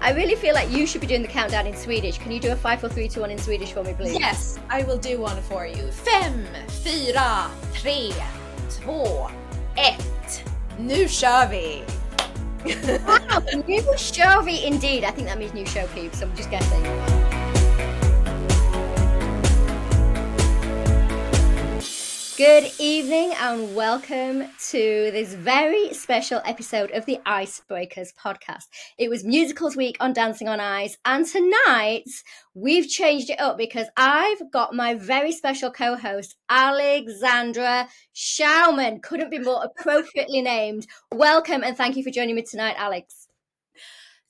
I really feel like you should be doing the countdown in Swedish. Can you do a 5, 4, 3, 2, 1 in Swedish for me, please? Yes, I will do one for you. 5, 4, 3, 2, 1. Nu kör vi! Wow, new show indeed. I think that means new show peeps, so I'm just guessing. Good evening and welcome to this very special episode of the Icebreakers podcast. It was Musicals Week on Dancing on Ice, and tonight we've changed it up because I've got my very special co-host, Alexandra Schauman. Couldn't be more appropriately named. Welcome and thank you for joining me tonight, Alex.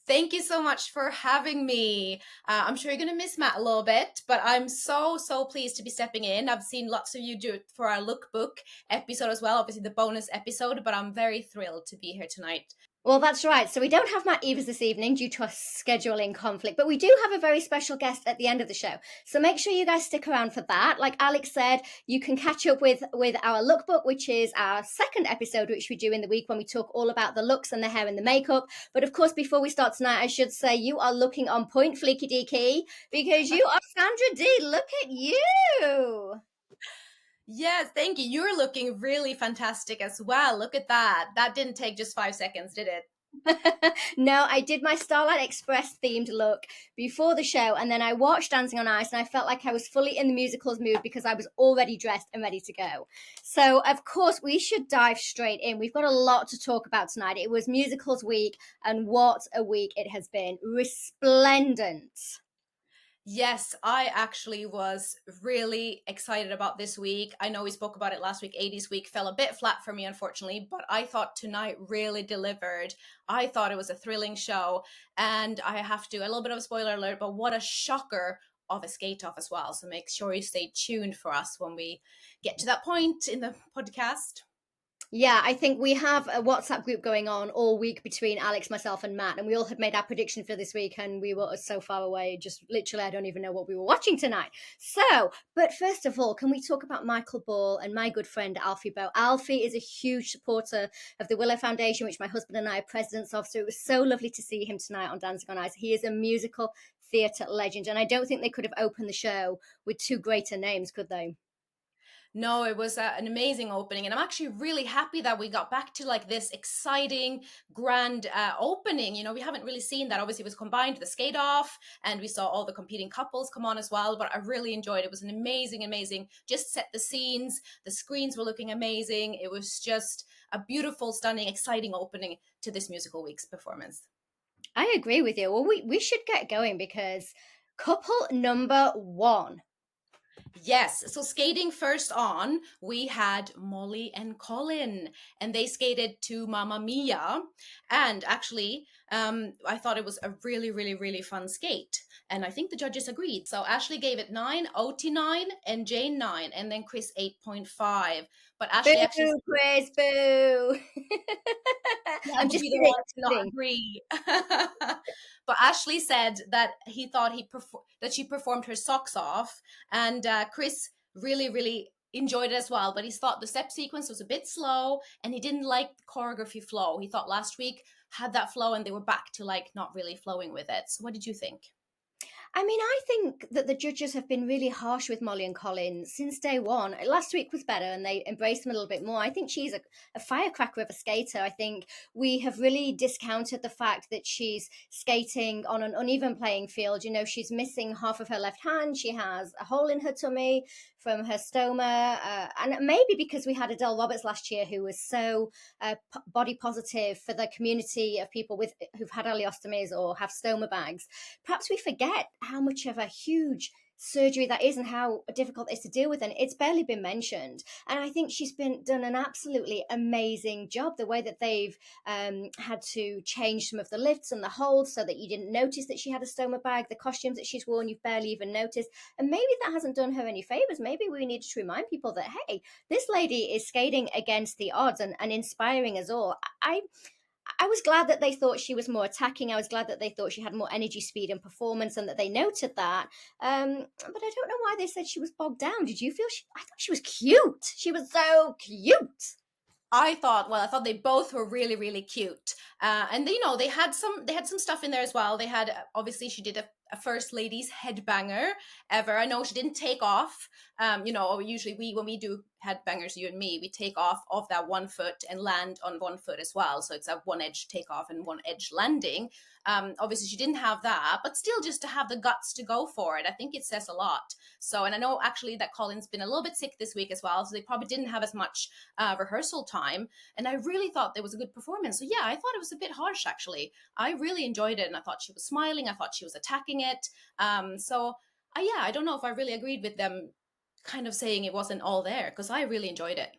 Thank you so much for having me. I'm sure you're going to miss Matt a little bit, but I'm so pleased to be stepping in. I've seen lots of you do it for our lookbook episode as well, obviously the bonus episode, but I'm very thrilled to be here tonight. Well, that's right. So we don't have Matt Evers this evening due to a scheduling conflict, but we do have a very special guest at the end of the show. So make sure you guys stick around for that. Like Alex said, you can catch up with our lookbook, which is our second episode, which we do in the week when we talk all about the looks and the hair and the makeup. But of course, before we start tonight, I should say you are looking on point, Fleeky Deaky, because you are Sandra D. Look at you. Yes, thank you. You're looking really fantastic as well. Look at that. That didn't take just 5 seconds, did it? No, I did my Starlight Express themed look before the show, and then I watched Dancing on Ice, and I felt like I was fully in the musicals mood because I was already dressed and ready to go. So, of course, we should dive straight in. We've got a lot to talk about tonight. It was Musicals Week, and what a week it has been. Resplendent. Yes, I actually was really excited about this week. I know we spoke about it last week. 80s week fell a bit flat for me, unfortunately, but I thought tonight really delivered. I thought it was a thrilling show, and I have to, a little bit of a spoiler alert, but what a shocker of a skate off as well. So make sure you stay tuned for us when we get to that point in the podcast. Yeah, I think we have a WhatsApp group going on all week between Alex, myself, and Matt, and we all had made our prediction for this week, and we were so far away, just literally, I don't even know what we were watching tonight. So, but first of all, can we talk about Michael Ball and my good friend Alfie Bowe? Alfie is a huge supporter of the Willow Foundation, which my husband and I are presidents of, so it was so lovely to see him tonight on Dancing on Ice. He is a musical theatre legend, and I don't think they could have opened the show with two greater names, could they? No, it was an amazing opening, and I'm actually really happy that we got back to like this exciting, grand opening. You know, we haven't really seen that. Obviously, it was combined the skate off, and we saw all the competing couples come on as well. But I really enjoyed it. It was an amazing, just set the scenes. The screens were looking amazing. It was just a beautiful, stunning, exciting opening to this musical week's performance. I agree with you. Well, we should get going because couple number one. Yes, so skating first on, we had Molly and Colin, and they skated to Mamma Mia. And actually, I thought it was a really fun skate. And I think the judges agreed. So Ashley gave it 9, Oti 9, and Jane 9, and then Chris 8.5. But Ashley Boo, Chris, boo. I'm just the one to not agree. But Ashley said that he thought that she performed her socks off, and Chris really enjoyed it as well. But he thought the step sequence was a bit slow, and he didn't like the choreography flow. He thought last week had that flow, and they were back to like not really flowing with it. So what did you think? I mean, I think that the judges have been really harsh with Molly and Colin since day one. Last week was better and they embraced them a little bit more. I think she's a firecracker of a skater. I think we have really discounted the fact that she's skating on an uneven playing field. You know, she's missing half of her left hand. She has a hole in her tummy from her stoma. And maybe because we had Adele Roberts last year, who was so body positive for the community of people who've had ileostomies or have stoma bags. Perhaps we forget how much of a huge surgery that is and how difficult it is to deal with, and it's barely been mentioned. And I think she's done an absolutely amazing job, the way that they've had to change some of the lifts and the holds so that you didn't notice that she had a stoma bag. The costumes that she's worn, you've barely even noticed, and maybe that hasn't done her any favors. Maybe we need to remind people that, hey, this lady is skating against the odds and inspiring us all. I was glad that they thought she was more attacking. I was glad that they thought she had more energy, speed, and performance, and that they noted that. But I don't know why they said she was bogged down. Did you feel I thought she was cute. She was so cute. I thought they both were really, really cute. And you know, they had some stuff in there as well. They had obviously she did a first lady's headbanger ever. I know she didn't take off. You know, usually we when we do headbangers, you and me, we take off of that one foot and land on one foot as well. So it's a one edge takeoff and one edge landing. Obviously she didn't have that, but still just to have the guts to go for it, I think it says a lot. So, and I know actually that Colin's been a little bit sick this week as well, so they probably didn't have as much rehearsal time. And I really thought there was a good performance. So yeah, I thought it was a bit harsh actually. I really enjoyed it, and I thought she was smiling. I thought she was attacking it. Yeah, I don't know if I really agreed with them, kind of saying it wasn't all there because I really enjoyed it.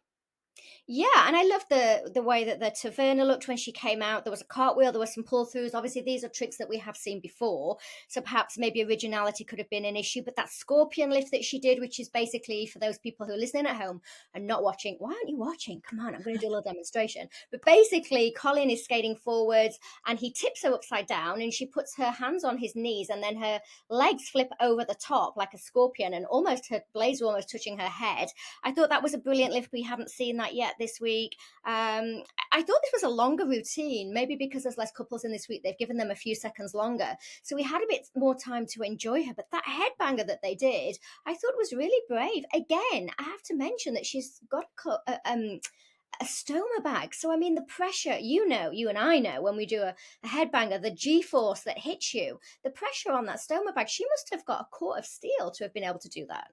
Yeah, and I loved the way that the taverna looked when she came out. There was a cartwheel, there were some pull throughs. Obviously, these are tricks that we have seen before, so perhaps maybe originality could have been an issue. But that scorpion lift that she did, which is basically for those people who are listening at home and not watching, why aren't you watching? Come on, I'm going to do a little demonstration. But basically, Colin is skating forwards and he tips her upside down, and she puts her hands on his knees, and then her legs flip over the top like a scorpion, and almost her blades were almost touching her head. I thought that was a brilliant lift. We haven't seen that yet this week. I thought this was a longer routine, maybe because there's less couples in this week. They've given them a few seconds longer. So we had a bit more time to enjoy her. But that headbanger that they did, I thought was really brave. Again, I have to mention that she's got a stoma bag. So, I mean, the pressure, you and I know when we do a headbanger, the G force that hits you, the pressure on that stoma bag, she must have got a core of steel to have been able to do that.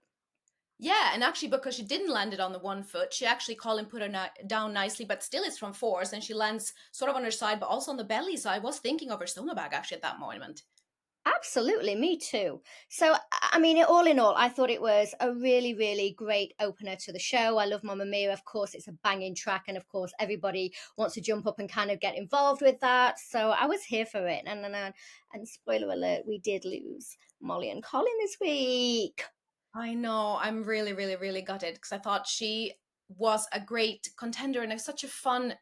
Yeah, and actually, because she didn't land it on the one foot, she actually Colin put her down nicely, but still it's from force, and she lands sort of on her side, but also on the belly. So I was thinking of her stoma bag actually at that moment. Absolutely, me too. So, I mean, all in all, I thought it was a really, really great opener to the show. I love Mamma Mia. Of course, it's a banging track, and of course, everybody wants to jump up and kind of get involved with that. So, I was here for it. And spoiler alert, we did lose Molly and Colin this week. I know. I'm really, really, really gutted because I thought she was a great contender and such a fun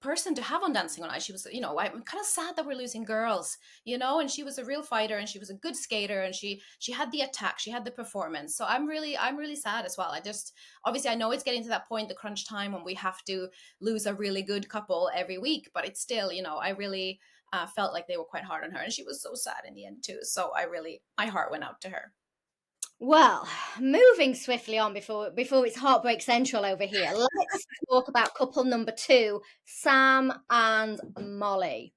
person to have on Dancing on Ice. She was, you know, I'm kind of sad that we're losing girls, you know, and she was a real fighter and she was a good skater and she had the attack, she had the performance. So I'm really sad as well. I just obviously I know it's getting to that point, the crunch time when we have to lose a really good couple every week, but it's still, you know, I really felt like they were quite hard on her and she was so sad in the end too. So my heart went out to her. Well, moving swiftly on before it's heartbreak central over here. Let's talk about couple number two, Sam and Molly.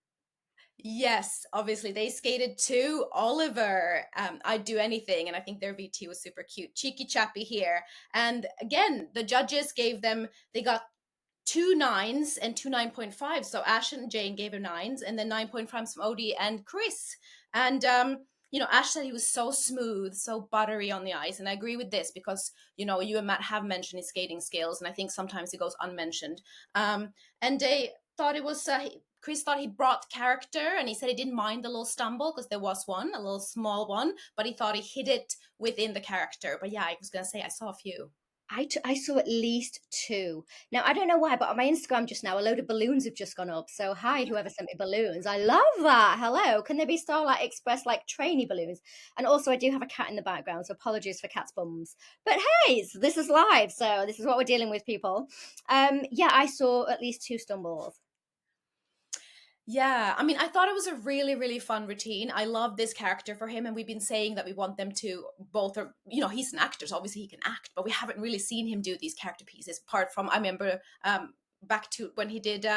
Yes, obviously they skated to Oliver. I'd do anything, and I think their VT was super cute, cheeky chappy here. And again, the judges gave them. They got two nines and two 9.5. So Ash and Jane gave him nines, and then 9.5 from Odie and Chris. And you know, Ash said he was so smooth, so buttery on the ice, and I agree with this because you know you and Matt have mentioned his skating skills, and I think sometimes he goes unmentioned. And they thought it was. Chris thought he brought character, and he said he didn't mind the little stumble because there was one, a little small one, but he thought he hid it within the character. But yeah, I was gonna say I saw a few. I saw at least two. Now, I don't know why, but on my Instagram just now, a load of balloons have just gone up. So, hi, whoever sent me balloons. I love that. Hello. Can they be Starlight Express like trainee balloons? And also, I do have a cat in the background, so apologies for cat's bums. But hey, this is live, so this is what we're dealing with, people. Yeah, I saw at least two stumbles. Yeah, I mean, I thought it was a really, really fun routine. I love this character for him, and we've been saying that we want them to both, are, you know, he's an actor, so obviously he can act, but we haven't really seen him do these character pieces. Apart from, I remember back to when he did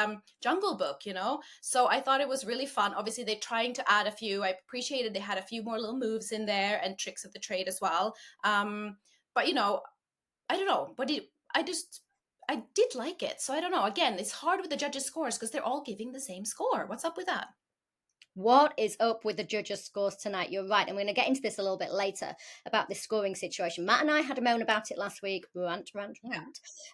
Jungle Book, you know. So I thought it was really fun. Obviously, they're trying to add a few. I appreciated they had a few more little moves in there and tricks of the trade as well. But you know, I don't know, but I did like it. So I don't know. Again, it's hard with the judges' scores because they're all giving the same score. What's up with that? What is up with the judges' scores tonight? You're right. I'm going to get into this a little bit later about this scoring situation. Matt and I had a moan about it last week. Rant, rant, Yeah.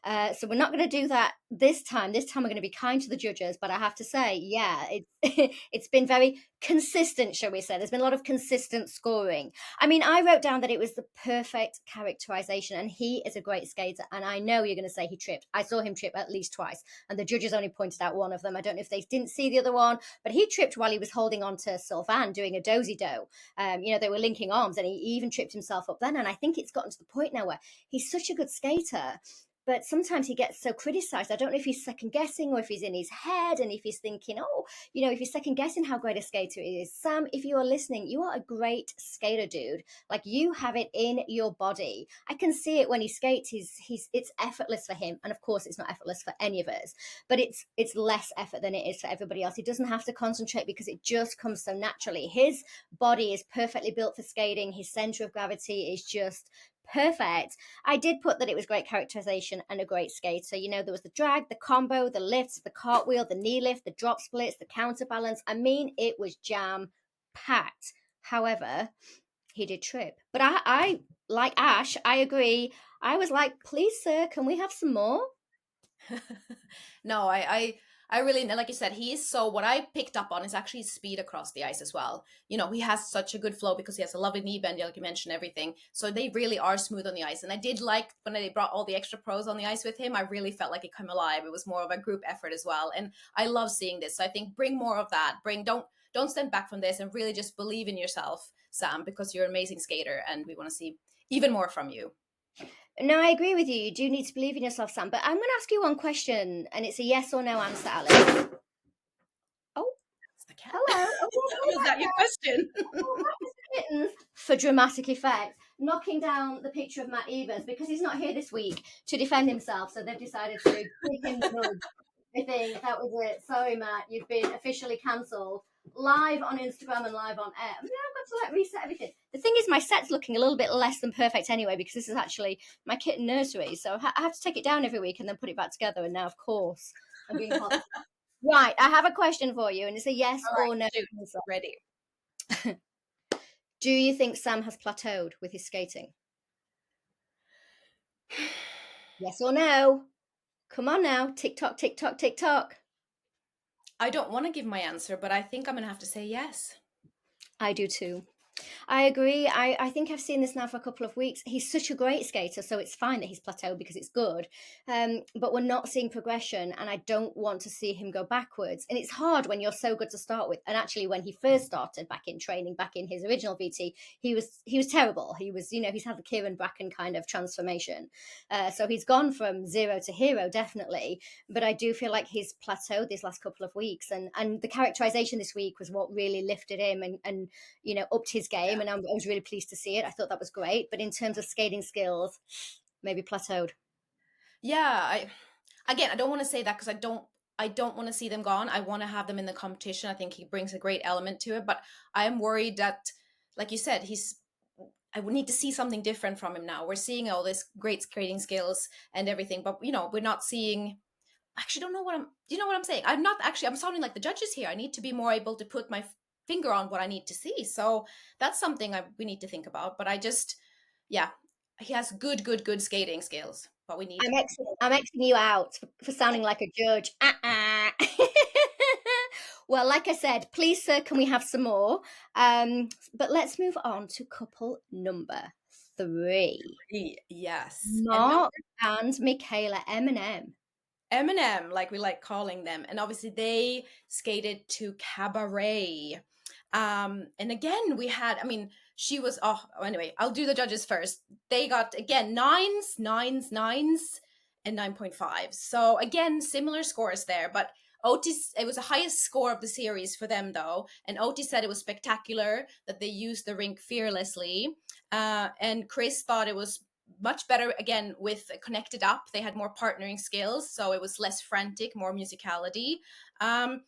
rant. So we're not going to do that this time. This time we're going to be kind to the judges. But I have to say, yeah, it's been very consistent, shall we say. There's been a lot of consistent scoring. I mean, I wrote down that it was the perfect characterization, and he is a great skater. And I know you're going to say he tripped. I saw him trip at least twice, and the judges only pointed out one of them. I don't know if they didn't see the other one, but he tripped while he was holding on to Sylvan doing a dozy do. They were linking arms, and he even tripped himself up then. And I think it's gotten to the point now where he's such a good skater. but sometimes he gets so criticized. I don't know if he's second guessing or if he's in his head and if he's thinking, oh, if he's second guessing how great a skater he is. Sam, if you are listening, you are a great skater, dude. Like, you have it in your body. I can see it when he skates. It's effortless for him, and of course it's not effortless for any of us, but it's less effort than it is for everybody else. He doesn't have to concentrate because it just comes so naturally. His body is perfectly built for skating. His center of gravity is just perfect. I did put that it was great characterization and a great skater. There was the drag, the combo, the lifts, the cartwheel, the knee lift, the drop splits, the counterbalance. I mean, it was jam packed. However, he did trip. But I like Ash, I agree. I was like, please, sir, can we have some more? No, I really, like you said, he is so, what I picked up on is actually his speed across the ice as well. He has such a good flow because he has a lovely knee bend, like you mentioned, everything. So they really are smooth on the ice. And I did like when they brought all the extra pros on the ice with him, I really felt like it came alive. It was more of a group effort as well. And I love seeing this. So I think bring more of that. Don't stand back from this, and really just believe in yourself, Sam, because you're an amazing skater and we want to see even more from you. No, I agree with you. You do need to believe in yourself, Sam. But I'm going to ask you one question, and it's a yes or no answer, Alex. Oh, It's the cat. hello. Was that your question? Kittens, for dramatic effect, knocking down the picture of Matt Evers because he's not here this week to defend himself. So they've decided to give him the nudge. I think that was it. Sorry, Matt, you've been officially cancelled. Live on Instagram and live on air. I've got to reset everything. The thing is, my set's looking a little bit less than perfect anyway because this is actually my kitten nursery. So I have to take it down every week and then put it back together. And now, of course, I'm being hot. Right, I have a question for you, and it's a yes or no. Ready. Do you think Sam has plateaued with his skating? Yes or no? Come on now. Tick tock, tick tock, tick tock. I don't want to give my answer, but I think I'm going to have to say yes. I do too. I agree. I think I've seen this now for a couple of weeks. He's such a great skater, so it's fine that he's plateaued because it's good. But we're not seeing progression, and I don't want to see him go backwards. And it's hard when you're so good to start with. And actually, when he first started back in training, back in his original VT, he was terrible. He was, he's had the Kieran Bracken kind of transformation. So he's gone from zero to hero, definitely. But I do feel like he's plateaued these last couple of weeks, and the characterization this week was what really lifted him and upped his game, and I was really pleased to see it. I thought that was great, but in terms of skating skills, maybe plateaued. Yeah, I don't want to say that because I don't want to see them gone. I want to have them in the competition. I think he brings a great element to it, but I am worried that, like you said, I would need to see something different from him now. We're seeing all this great skating skills and everything, but we're not seeing. Actually, don't know what I'm. Do you know what I'm saying? I'm sounding like the judges here. I need to be more able to put my finger on what I need to see. So that's something we need to think about. But yeah, he has good skating skills. But we need. I'm Xing you out for sounding like a judge. Well, like I said, please, sir, can we have some more? But let's move on to couple number 3. Yes. Mark and Michaela Eminem, like we like calling them. And obviously they skated to Cabaret. And again, she was, anyway, I'll do the judges first. They got, again, nines, and 9.5. So again, similar scores there, but Otis, it was the highest score of the series for them though. And Otis said it was spectacular, that they used the rink fearlessly. And Chris thought it was much better, again, with connected up. They had more partnering skills, so it was less frantic, more musicality. And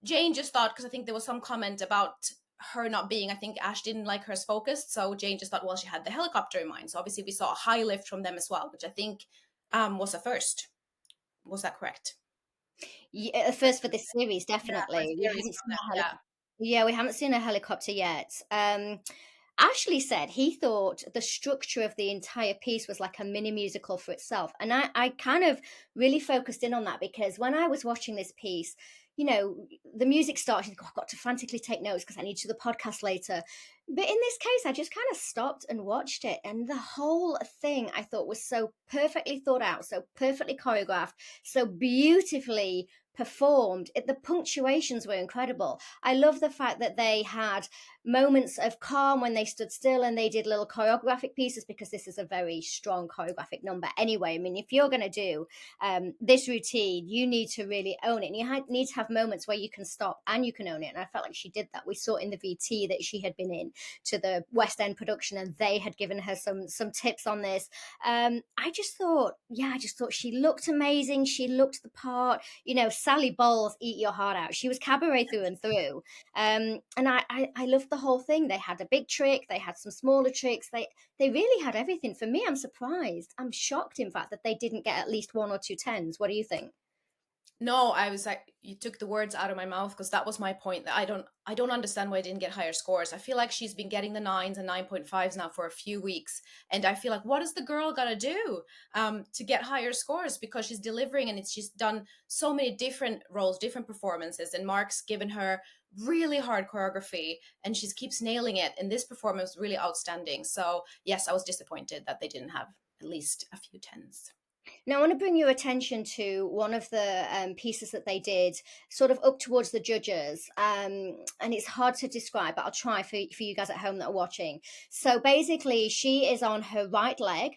Jane just thought, because I think there was some comment about her not being, I think Ash didn't like her as focused, so Jane just thought, well, she had the helicopter in mind. So obviously we saw a high lift from them as well, which I think was a first. Was that correct? Yeah, first for this series, definitely. We haven't seen a helicopter yet. Ashley said he thought the structure of the entire piece was like a mini musical for itself. And I kind of really focused in on that because when I was watching this piece, the music started, I've got to frantically take notes because I need to do the podcast later. But in this case, I just kind of stopped and watched it. And the whole thing I thought was so perfectly thought out, so perfectly choreographed, so beautifully performed. The punctuations were incredible. I love the fact that they had moments of calm when they stood still and they did little choreographic pieces, because this is a very strong choreographic number anyway. I mean, if you're going to do this routine, you need to really own it, and you need to have moments where you can stop and you can own it. And I felt like she did that. We saw in the VT that she had been in to the West End production, and they had given her some tips on this. I just thought she looked amazing. She looked the part. You know, Sally Bowles, eat your heart out. She was cabaret through and through. And I loved the whole thing. They had a big trick. They had some smaller tricks. They really had everything. For me, I'm surprised. I'm shocked, in fact, that they didn't get at least 1 or 2 10s. What do you think? No, I was like, you took the words out of my mouth, because that was my point. That I don't understand why I didn't get higher scores. I feel like she's been getting the nines and 9.5s now for a few weeks, and I feel like, what is the girl gotta do to get higher scores? Because she's delivering, and she's done so many different roles, different performances, and Mark's given her really hard choreography, and she keeps nailing it. And this performance was really outstanding. So yes, I was disappointed that they didn't have at least a few tens. Now, I want to bring your attention to one of the pieces that they did, sort of up towards the judges. And it's hard to describe, but I'll try for you guys at home that are watching. So basically, she is on her right leg,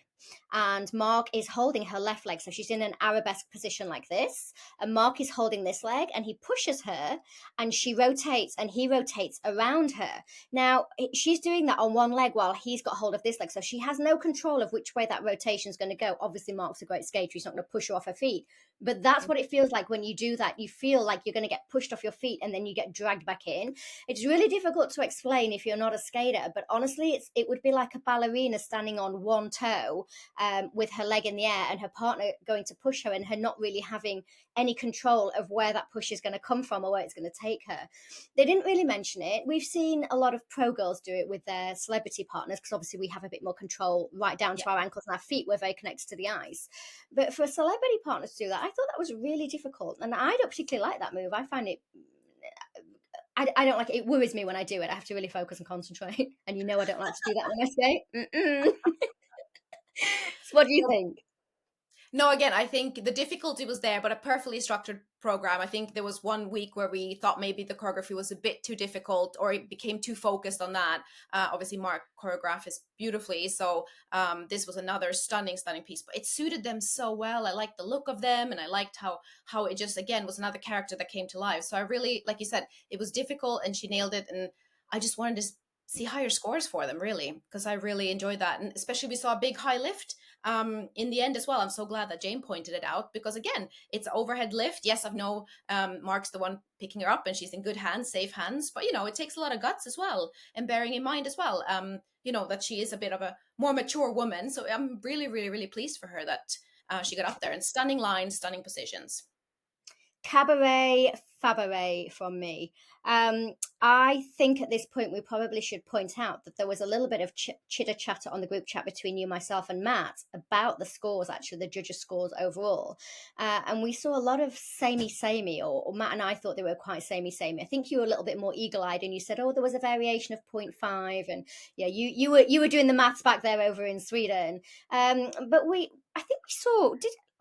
and Mark is holding her left leg. So she's in an arabesque position like this, and Mark is holding this leg, and he pushes her, and she rotates, and he rotates around her. Now, she's doing that on one leg while he's got hold of this leg. So she has no control of which way that rotation is going to go. Obviously, Mark's a great skater. He's not going to push her off her feet. But that's what it feels like when you do that. You feel like you're going to get pushed off your feet, and then you get dragged back in. It's really difficult to explain if you're not a skater. But honestly, it would be like a ballerina standing on one toe with her leg in the air, and her partner going to push her, and her not really having any control of where that push is going to come from or where it's going to take her. They didn't really mention it. We've seen a lot of pro girls do it with their celebrity partners, because obviously we have a bit more control right down Yeah. to our ankles and our feet. We're very connected to the ice. But for a celebrity partner to do that, I thought that was really difficult. And I don't particularly like that move. I find it, I don't like it. It worries me when I do it. I have to really focus and concentrate. And you know I don't like to do that when I skate. So what do you think? No, again, I think the difficulty was there, but a perfectly structured program. I think there was one week where we thought maybe the choreography was a bit too difficult, or it became too focused on that. Obviously, Mark choreographes beautifully, so this was another stunning, stunning piece. But it suited them so well. I liked the look of them, and I liked how it just, again, was another character that came to life. So I really, like you said, it was difficult, and she nailed it. And I just wanted to see higher scores for them, really, because I really enjoyed that. And especially we saw a big high lift in the end as well. I'm so glad that Jane pointed it out, because again, it's overhead lift. Yes, I know Mark's the one picking her up, and she's in good hands, safe hands, but it takes a lot of guts as well, and bearing in mind as well, that she is a bit of a more mature woman. So I'm really, really, really pleased for her that she got up there, and stunning lines, stunning positions. Cabaret fabaret from me. I think at this point we probably should point out that there was a little bit of chitter chatter on the group chat between you, myself, and Matt about the scores, actually, the judges' scores overall. And we saw a lot of samey, or Matt and I thought they were quite samey. I think you were a little bit more eagle eyed, and you said, oh, there was a variation of 0.5. And yeah, you were doing the maths back there over in Sweden. But I think we saw,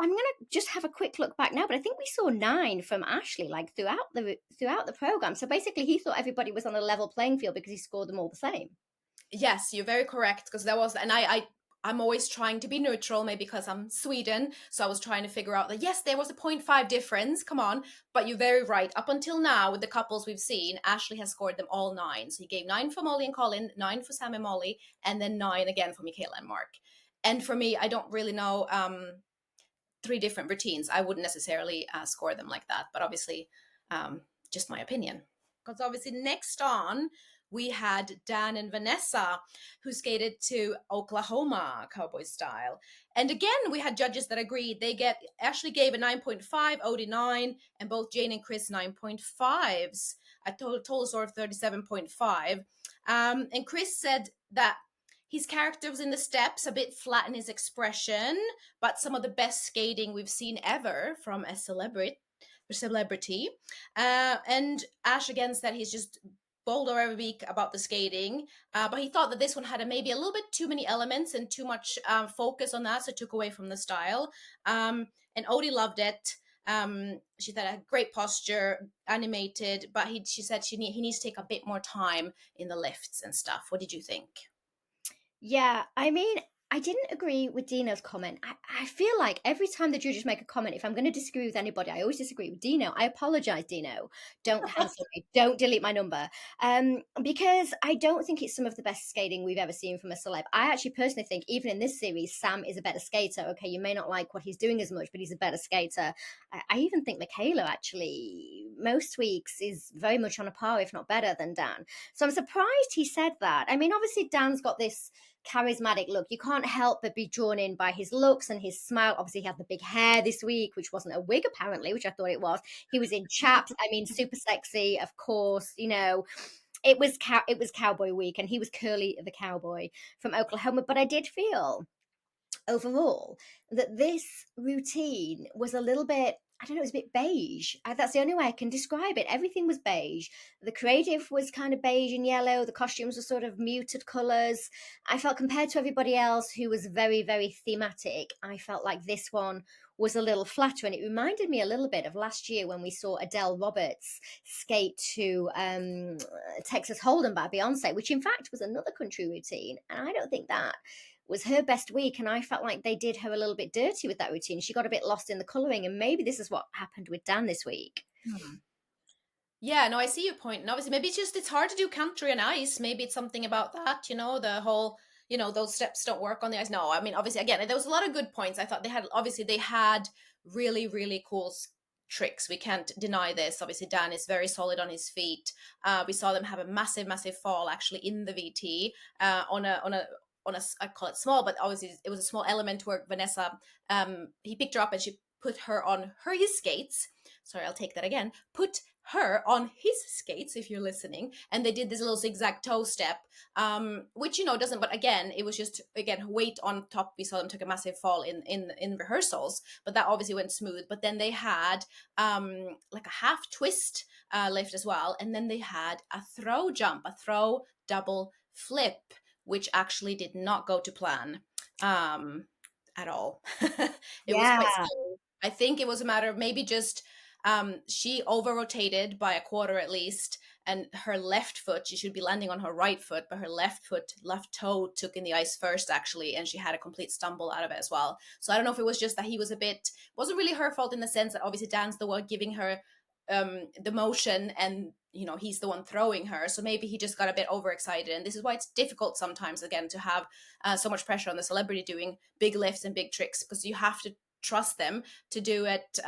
I'm gonna just have a quick look back now, but I think we saw 9 from Ashley, like throughout the program. So basically, he thought everybody was on a level playing field because he scored them all the same. Yes, you're very correct, because there was, and I'm always trying to be neutral, maybe because I'm Sweden. So I was trying to figure out that, yes, there was a 0.5 difference. Come on. But you're very right. Up until now, with the couples we've seen, Ashley has scored them all 9. So he gave 9 for Molly and Colin, 9 for Sam and Molly, and then 9 again for Michaela and Mark. And for me, I don't really know 3 different routines. I wouldn't necessarily score them like that. But obviously, just my opinion. Because obviously, next on, we had Dan and Vanessa, who skated to Oklahoma cowboy style. And again, we had judges that agreed. Ashley gave a 9.5, Odie 9, and both Jane and Chris 9.5s, a total score of 37.5. And Chris said that his character was in the steps, a bit flat in his expression, but some of the best skating we've seen ever from a celebrity. And Ash again said he's just bolder every week about the skating, but he thought that this one had maybe a little bit too many elements and too much focus on that, so it took away from the style. And Odie loved it. She said a great posture, animated, but she said he needs to take a bit more time in the lifts and stuff. What did you think? Yeah, I mean, I didn't agree with Dino's comment. I feel like every time the judges make a comment, if I'm going to disagree with anybody, I always disagree with Dino. I apologize, Dino. Don't cancel me. Don't delete my number. Because I don't think it's some of the best skating we've ever seen from a celeb. I actually personally think, even in this series, Sam is a better skater. Okay, you may not like what he's doing as much, but he's a better skater. I even think Michaela, actually, most weeks is very much on a par, if not better, than Dan. So I'm surprised he said that. I mean, obviously, Dan's got this charismatic look. You can't help but be drawn in by his looks and his smile. Obviously, he had the big hair this week, which wasn't a wig, apparently, which I thought it was. He was in chaps. I mean, super sexy, of course. It was Cowboy Week, and he was Curly the Cowboy from Oklahoma. But I did feel overall that this routine was a little bit, I don't know, it was a bit beige. That's the only way I can describe it. Everything was beige. The creative was kind of beige and yellow. The costumes were sort of muted colors. I felt, compared to everybody else who was very, very thematic, I felt like this one was a little flatter. And it reminded me a little bit of last year when we saw Adele Roberts skate to Texas Hold'em by Beyonce, which in fact was another country routine. And I don't think that was her best week, and I felt like they did her a little bit dirty with that routine. She got a bit lost in the colouring, and maybe this is what happened with Dan this week. Hmm. Yeah, no, I see your point. And obviously, maybe it's hard to do country and ice. Maybe it's something about that, the whole, those steps don't work on the ice. No, I mean, obviously, again, there was a lot of good points. I thought they had really, really cool tricks. We can't deny this. Obviously, Dan is very solid on his feet. We saw them have a massive, massive fall actually in the VT I call it small, but obviously it was a small element where Vanessa, he picked her up and she put her on his skates. Sorry, I'll take that again. Put her on his skates, if you're listening, and they did this little zigzag toe step, which doesn't. But again, it was just again weight on top. We saw them took a massive fall in rehearsals, but that obviously went smooth. But then they had like a half twist lift as well, and then they had a throw jump, a throw double flip, which actually did not go to plan at all. It was quite Yeah. scary. I think it was a matter of maybe just she over rotated by a quarter at least, and her left foot, she should be landing on her right foot, but her left toe took in the ice first actually, and she had a complete stumble out of it as well. So I don't know if it was just that he was wasn't really her fault in the sense that obviously Dan's the one giving her the motion, and he's the one throwing her, so maybe he just got a bit overexcited, and this is why it's difficult sometimes again to have so much pressure on the celebrity doing big lifts and big tricks, because you have to trust them to do it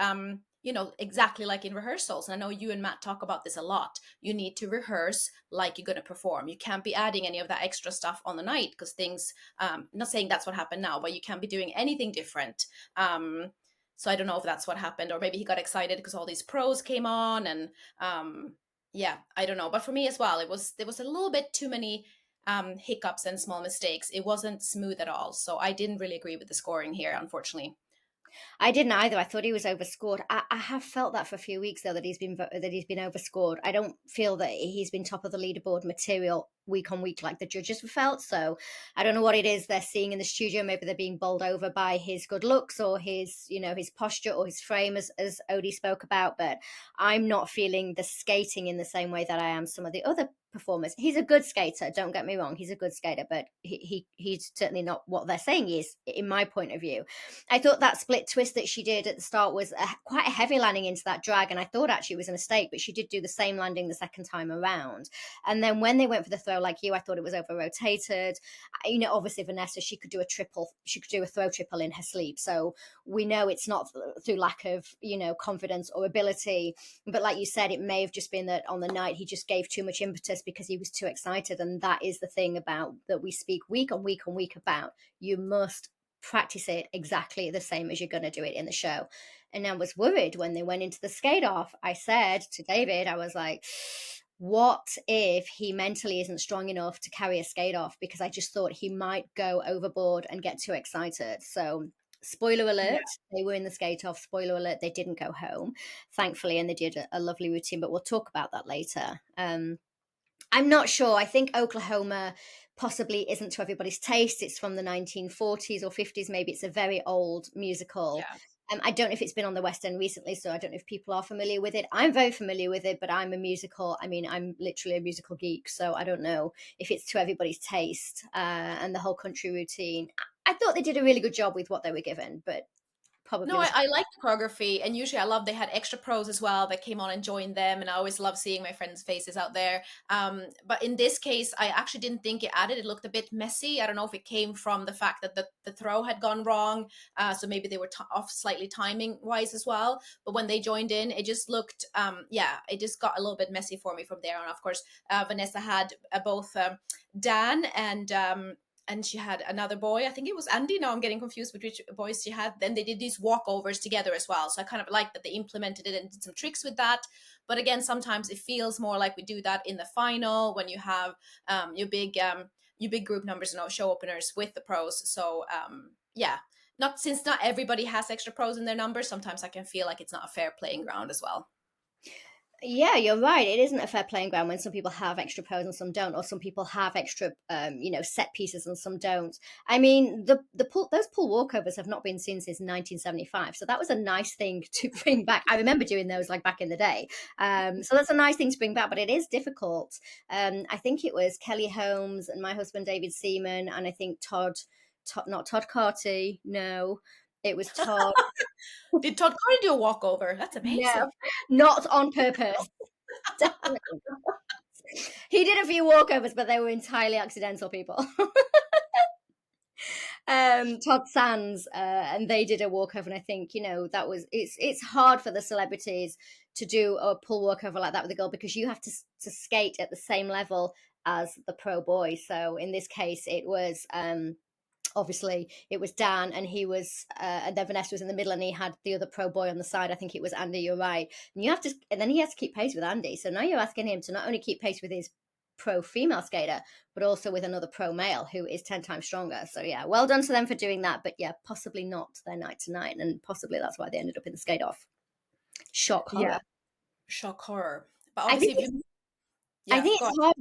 exactly like in rehearsals. And I know you and Matt talk about this a lot. You need to rehearse like you're going to perform. You can't be adding any of that extra stuff on the night, because things not saying that's what happened now, but you can't be doing anything different. So I don't know if that's what happened, or maybe he got excited because all these pros came on, and yeah, I don't know. But for me as well, there was a little bit too many hiccups and small mistakes. It wasn't smooth at all. So I didn't really agree with the scoring here, unfortunately. I didn't either. I thought he was overscored. I have felt that for a few weeks though, that he's been overscored. I don't feel that he's been top of the leaderboard material week on week like the judges have felt. So I don't know what it is they're seeing in the studio. Maybe they're being bowled over by his good looks or his his posture or his frame, as Odie spoke about. But I'm not feeling the skating in the same way that I am some of the other performers. He's a good skater, don't get me wrong, he's a good skater, but he's certainly not what they're saying he is, in my point of view. I thought that split twist that she did at the start was quite a heavy landing into that drag, and I thought actually it was a mistake, but she did do the same landing the second time around. And then when they went for the throw, like you, I thought it was over rotated. Obviously Vanessa, she could do a throw triple in her sleep, so we know it's not through lack of confidence or ability. But like you said, it may have just been that on the night he just gave too much impetus because he was too excited. And that is the thing about that we speak week on week on week about. You must practice it exactly the same as you're going to do it in the show. And I was worried when they went into the skate off. I said to David, I was like, what if he mentally isn't strong enough to carry a skate off? Because I just thought he might go overboard and get too excited. So spoiler Yeah. alert, they were in the skate off. Spoiler alert, they didn't go home, thankfully, and they did a lovely routine, but we'll talk about that later. I'm not sure. I think Oklahoma possibly isn't to everybody's taste. It's from the 1940s or 50s. Maybe it's a very old musical. I don't know if it's been on the West End recently, so I don't know if people are familiar with it. I'm very familiar with it, but I'm literally a musical geek, so I don't know if it's to everybody's taste, and the whole country routine. I thought they did a really good job with what they were given, but No, probably I, was. I like the choreography, and usually I love they had extra pros as well that came on and joined them, and I always love seeing my friends' faces out there. But in this case, I actually didn't think it added. It looked a bit messy. I don't know if it came from the fact that the throw had gone wrong, so maybe they were off slightly timing wise as well. But when they joined in, it just looked, yeah, it just got a little bit messy for me from there on. Of course, Vanessa had both Dan and she had another boy. I think it was Andy. Now I'm getting confused with which boys she had. Then they did these walkovers together as well. So I kind of like that they implemented it and did some tricks with that. But again, sometimes it feels more like we do that in the final when you have your big group numbers and show openers with the pros. So yeah, not since not everybody has extra pros in their numbers. Sometimes I can feel like it's not a fair playing ground as well. Yeah, you're right. It isn't a fair playing ground when some people have extra pros and some don't, or some people have extra, set pieces and some don't. I mean, those pool walkovers have not been seen since 1975, so that was a nice thing to bring back. I remember doing those like back in the day, so that's a nice thing to bring back. But it is difficult. I think it was Kelly Holmes and my husband David Seaman, and I think not Todd Carty. No, it was Todd. Did Todd Carter do a walkover? That's No, amazing. not on purpose. Definitely not. He did a few walkovers, but they were entirely accidental people. Todd Sands, and they did a walkover, and I think it's hard for the celebrities to do a pull walkover like that with a girl because you have to skate at the same level as the pro boy. So in this case, it was obviously it was Dan, and he was and then Vanessa was in the middle, and he had the other pro boy on the side. I think it was Andy. You're right, and then he has to keep pace with Andy. So now you're asking him to not only keep pace with his pro female skater, but also with another pro male who is 10 times stronger. So yeah, well done to them for doing that. But yeah, possibly not their night tonight, and possibly that's why they ended up in the skate off. Shock Yeah, horror. shock horror. But I obviously, think if you, I yeah, think go it's hard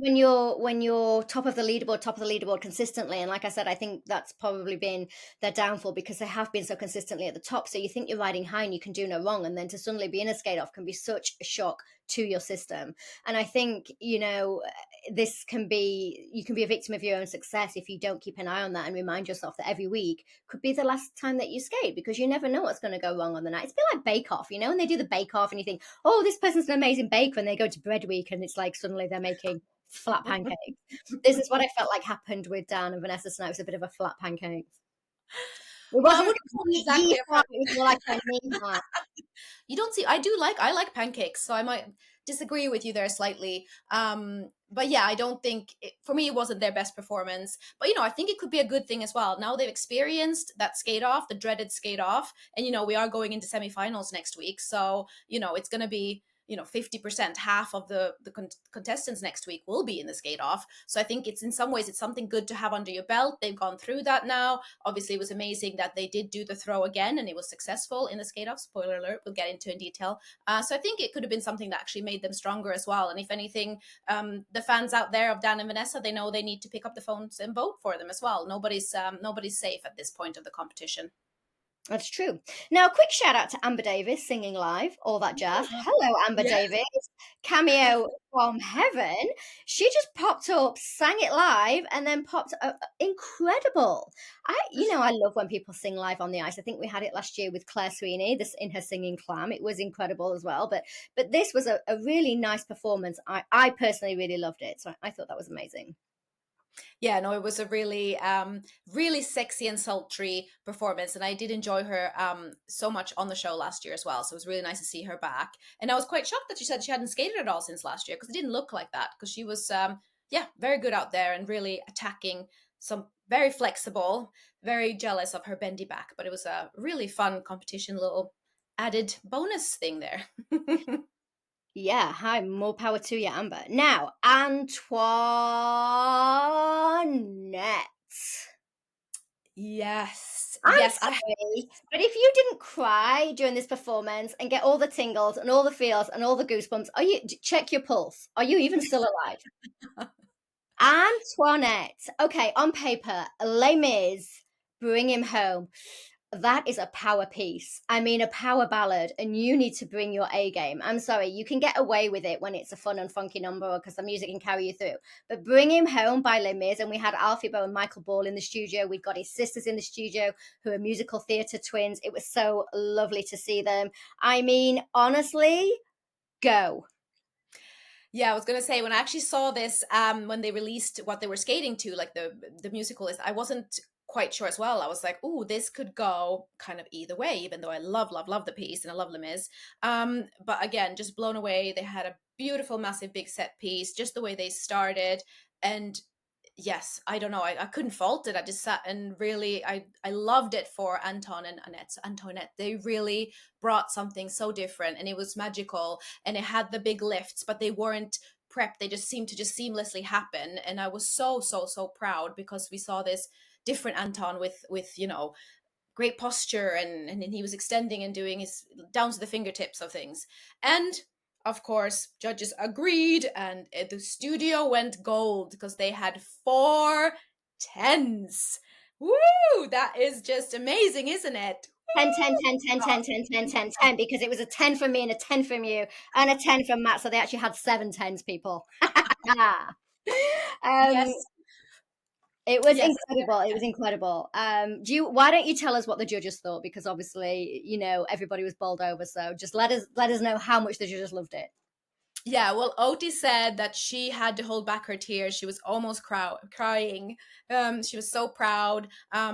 when you're top of the leaderboard consistently. And like I said, I think that's probably been their downfall because they have been so consistently at the top. So you think you're riding high and you can do no wrong, and then to suddenly be in a skate off can be such a shock to your system. And I think this can be you can be a victim of your own success if you don't keep an eye on that and remind yourself that every week could be the last time that you skate because you never know what's going to go wrong on the night. It's a bit like Bake Off, and they do the Bake Off and you think, oh, this person's an amazing baker, and they go to bread week and it's like suddenly they're making flat pancakes. This is what I felt like happened with Dan and Vanessa tonight. It was a bit of a flat pancake. It well, I wasn't wouldn't call it exactly a yeehaw, it was more like a knee. You don't see, I like pancakes, so I might disagree with you there slightly. But yeah, I don't think for me it wasn't their best performance. But I think it could be a good thing as well. Now they've experienced that skate off, the dreaded skate off, and we are going into semifinals next week. So it's going to be 50%, half of the contestants next week will be in the skate off. So I think it's in some ways it's something good to have under your belt. They've gone through that now. Obviously, it was amazing that they did do the throw again and it was successful in the skate off. Spoiler alert, we'll get into in detail. So I think it could have been something that actually made them stronger as well. And if anything, the fans out there of Dan and Vanessa, they know they need to pick up the phones and vote for them as well. Nobody's safe at this point of the competition. That's true. Now, a quick shout out to Amber Davis singing live, all that jazz. Hello, Amber Yes. Davis. Cameo from heaven. She just popped up, sang it live, and then popped up. Incredible. I love when people sing live on the ice. I think we had it last year with Claire Sweeney, this in her singing Clam. It was incredible as well. But this was a really nice performance. I personally really loved it. So I thought that was amazing. Yeah, no, it was a really really sexy and sultry performance, and I did enjoy her so much on the show last year as well. So it was really nice to see her back. And I was quite shocked that she said she hadn't skated at all since last year because it didn't look like that, because she was yeah, very good out there and really attacking, some very flexible. Very jealous of her bendy back, but it was a really fun competition, little added bonus thing there. Yeah, hi, more power to you, Amber. Now, Antoinette. Yes, I'm yes, I sorry, but if you didn't cry during this performance and get all the tingles and all the feels and all the goosebumps, check your pulse? Are you even still alive? Antoinette. Okay, on paper, Les Mis, bring him home. that is a power piece. I mean, a power ballad, and you need to bring your A game. I'm sorry, you can get away with it when it's a fun and funky number because the music can carry you through. But Bring Him Home by Les Mis, and we had Alfie Boe and Michael Ball in the studio. We've got his sisters in the studio who are musical theatre twins. It was so lovely to see them. I mean, honestly, go. Yeah, I was gonna say when I actually saw this, when they released what they were skating to, like the musical list, I wasn't quite sure as well. I was like, "Oh, this could go kind of either way," even though I love the piece and I love Les Mis. But again, just blown away. They had a beautiful, massive, big set piece, just the way they started, and yes, I don't know. I couldn't fault it. I just sat and really I loved it for Anton and Annette. So Antoinette, they really brought something so different and it was magical and it had the big lifts, but they weren't prepped. They just seemed to just seamlessly happen. And I was so proud because we saw this different Anton with great posture and he was extending and doing his down to the fingertips of things. And of course, judges agreed, and the studio went gold because they had 4 10s. Woo! That is just amazing, isn't it? 10, 10, 10, 10, 10, 10, 10, 10, 10, because it was a 10 from me and a 10 from you and a 10 from Matt. So they actually had 7 10s, people. um, Yes, it was yes. incredible. It was incredible. Why don't you tell us what the judges thought? Because obviously, everybody was bowled over. So just let us know how much the judges loved it. Yeah, well, Oti said that she had to hold back her tears. She was almost crying. She was so proud.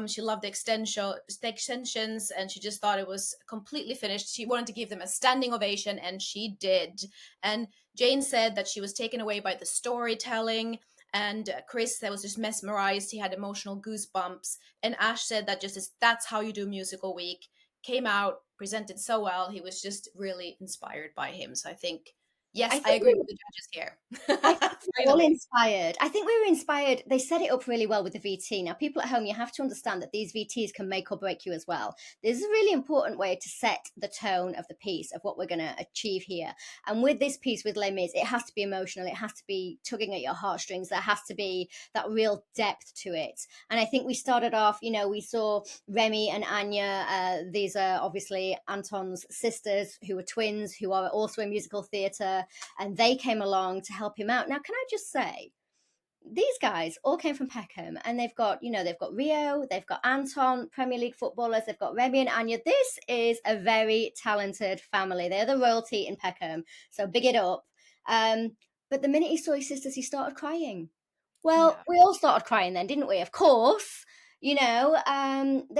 She loved the extensions, and she just thought it was completely finished. She wanted to give them a standing ovation, and she did. And Jane said that she was taken away by the storytelling. And Chris that was just mesmerized. He had emotional goosebumps. And Ash said that that's how you do musical week. Came out, presented so well. He was just really inspired by him. So I think I yes, I think agree with the judges I here. think we're all Finally. inspired. I think we were inspired. They set it up really well with the VT. Now, people at home, you have to understand that these VTs can make or break you as well. This is a really important way to set the tone of the piece, of what we're going to achieve here. And with this piece, with Les Mis, it has to be emotional. It has to be tugging at your heartstrings. There has to be that real depth to it. And I think we started off, we saw Remy and Anya. These are obviously Anton's sisters who are twins, who are also in musical theatre, and they came along to help him out. Now, can I just say, these guys all came from Peckham, and they've got Rio, they've got Anton, Premier League footballers, they've got Remy and Anya. This is a very talented family. They're the royalty in Peckham, so big it up. But the minute he saw his sisters, he started crying. Well, Yeah. we all started crying then, didn't we? Of course. They